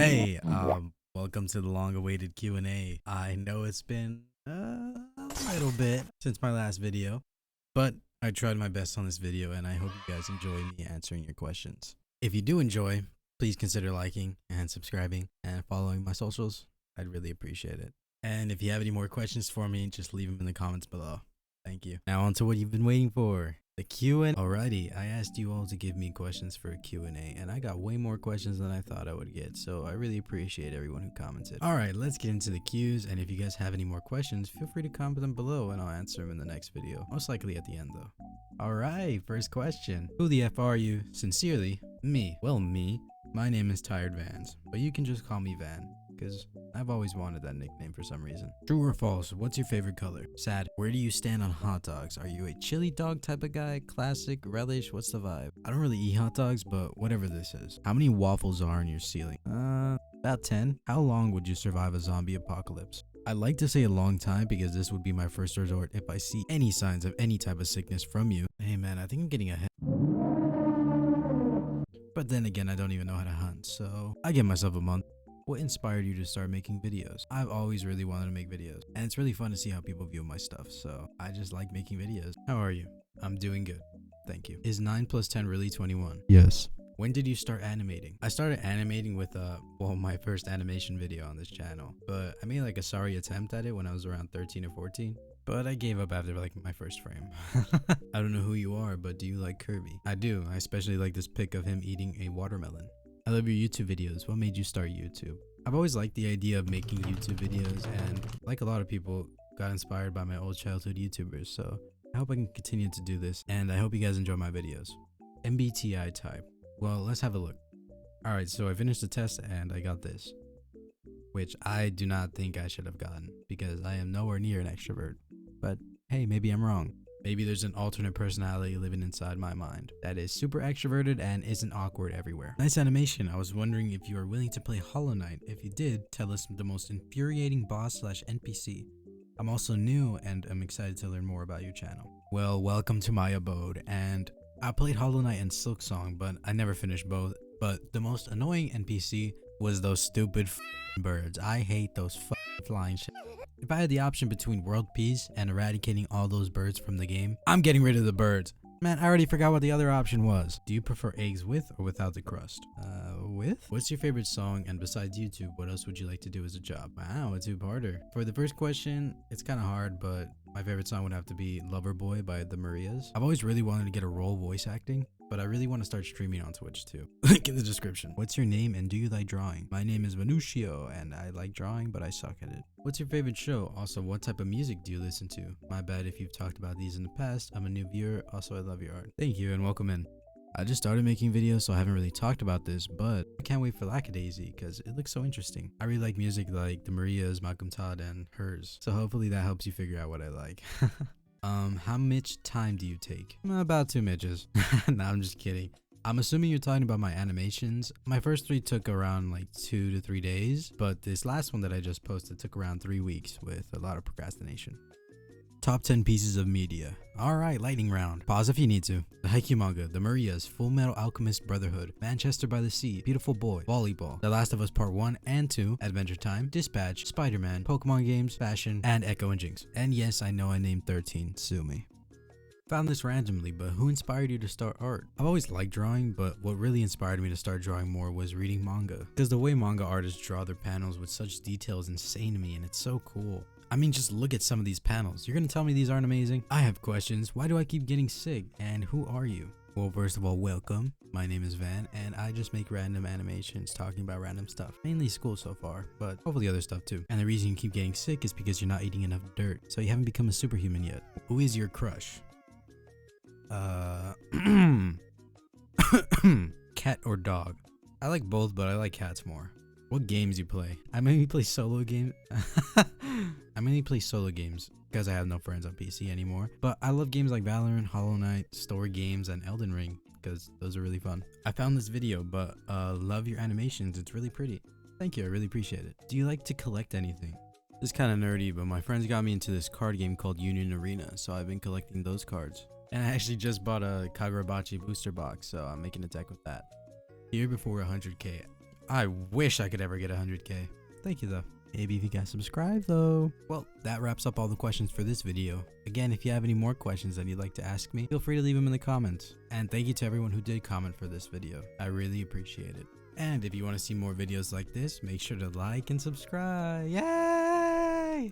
Hey, welcome to the long-awaited Q&A. I know it's been a little bit since my last video, but I tried my best on this video and I hope you guys enjoy me answering your questions. If you do enjoy, please consider liking and subscribing and following my socials. I'd really appreciate it. And if you have any more questions for me, just leave them in the comments below. Thank you. Now on to what you've been waiting for. The Q&A. Alrighty, I asked you all to give me questions for a Q&A, and I got way more questions than I thought I would get, so I really appreciate everyone who commented. Alright, let's get into the Qs, and if you guys have any more questions, feel free to comment them below and I'll answer them in the next video. Most likely at the end though. Alright, first question. Who the F are you? Sincerely, me. Well, me. My name is Tired Vans, but you can just call me Van, because I've always wanted that nickname for some reason. True or false, what's your favorite color? Sad. Where do you stand on hot dogs? Are you a chili dog type of guy? Classic? Relish? What's the vibe? I don't really eat hot dogs, but whatever this is. How many waffles are on your ceiling? About 10. How long would you survive a zombie apocalypse? I'd like to say a long time because this would be my first resort if I see any signs of any type of sickness from you. Hey man, I think I'm getting ahead. But then again, I don't even know how to hunt, so I give myself a month. What inspired you to start making videos? I've always really wanted to make videos, and it's really fun to see how people view my stuff, so I just like making videos. How are you? I'm doing good. Thank you. Is 9 plus 10 really 21? Yes. When did you start animating? I started animating with my first animation video on this channel, but I made like a sorry attempt at it when I was around 13 or 14. But I gave up after like my first frame. I don't know who you are, but do you like Kirby? I do. I especially like this pic of him eating a watermelon. I love your YouTube videos. What made you start YouTube? I've always liked the idea of making YouTube videos, and like a lot of people, got inspired by my old childhood YouTubers, so I hope I can continue to do this, and I hope you guys enjoy my videos. MBTI type. Well, let's have a look. Alright, so I finished the test and I got this, which I do not think I should have gotten because I am nowhere near an extrovert. But hey, maybe I'm wrong. Maybe there's an alternate personality living inside my mind that is super extroverted and isn't awkward everywhere. Nice animation. I was wondering if you are willing to play Hollow Knight. If you did, tell us the most infuriating boss / NPC. I'm also new and I'm excited to learn more about your channel. Well, welcome to my abode, and I played Hollow Knight and Silk Song, but I never finished both. But the most annoying NPC was those stupid birds. I hate those flying shit. If I had the option between world peace and eradicating all those birds from the game, I'm getting rid of the birds. Man, I already forgot what the other option was. Do you prefer eggs with or without the crust? With? What's your favorite song? And besides YouTube, what else would you like to do as a job? Wow, a two-parter. For the first question, it's kind of hard, but my favorite song would have to be Loverboy by the Marias. I've always really wanted to get a role voice acting, but I really want to start streaming on Twitch too. Link in the description. What's your name and do you like drawing? My name is Manuccio and I like drawing, but I suck at it. What's your favorite show? Also, what type of music do you listen to? My bad if you've talked about these in the past. I'm a new viewer. Also, I love your art. Thank you and welcome in. I just started making videos, so I haven't really talked about this, but I can't wait for Lackadaisy because it looks so interesting. I really like music like the Marias, Malcolm Todd, and hers. So hopefully that helps you figure out what I like. How much time do you take? About 2 midges. Nah, I'm just kidding. I'm assuming you're talking about my animations. My first 3 took around like 2 to 3 days, but this last one that I just posted took around 3 weeks with a lot of procrastination. Top 10 pieces of media. Alright, lightning round. Pause if you need to. The HEYO manga, The Marias, Full Metal Alchemist Brotherhood, Manchester by the Sea, Beautiful Boy, Volleyball, The Last of Us Part 1 and 2, Adventure Time, Dispatch, Spider-Man, Pokemon games, Fashion, and Echo and Jinx. And yes, I know I named 13, sue me. Found this randomly, but who inspired you to start art? I've always liked drawing, but what really inspired me to start drawing more was reading manga. Because the way manga artists draw their panels with such detail is insane to me, and it's so cool. I mean, just look at some of these panels. You're gonna tell me these aren't amazing? I have questions. Why do I keep getting sick? And who are you? Well, first of all, welcome. My name is Van, and I just make random animations talking about random stuff. Mainly school so far, but hopefully other stuff too. And the reason you keep getting sick is because you're not eating enough dirt, so you haven't become a superhuman yet. Who is your crush? Cat or dog? I like both, but I like cats more. What games you play? I mainly play solo games. I mainly play solo games because I have no friends on PC anymore. But I love games like Valorant, Hollow Knight, story games, and Elden Ring because those are really fun. I found this video, but love your animations. It's really pretty. Thank you. I really appreciate it. Do you like to collect anything? This is kind of nerdy, but my friends got me into this card game called Union Arena, so I've been collecting those cards. And I actually just bought a Kagurabachi booster box, so I'm making a deck with that. Here before 100k. I wish I could ever get 100K. Thank you though. Maybe if you guys subscribe though. Well, that wraps up all the questions for this video. Again, if you have any more questions that you'd like to ask me, feel free to leave them in the comments. And thank you to everyone who did comment for this video. I really appreciate it. And if you want to see more videos like this, make sure to like and subscribe. Yeah!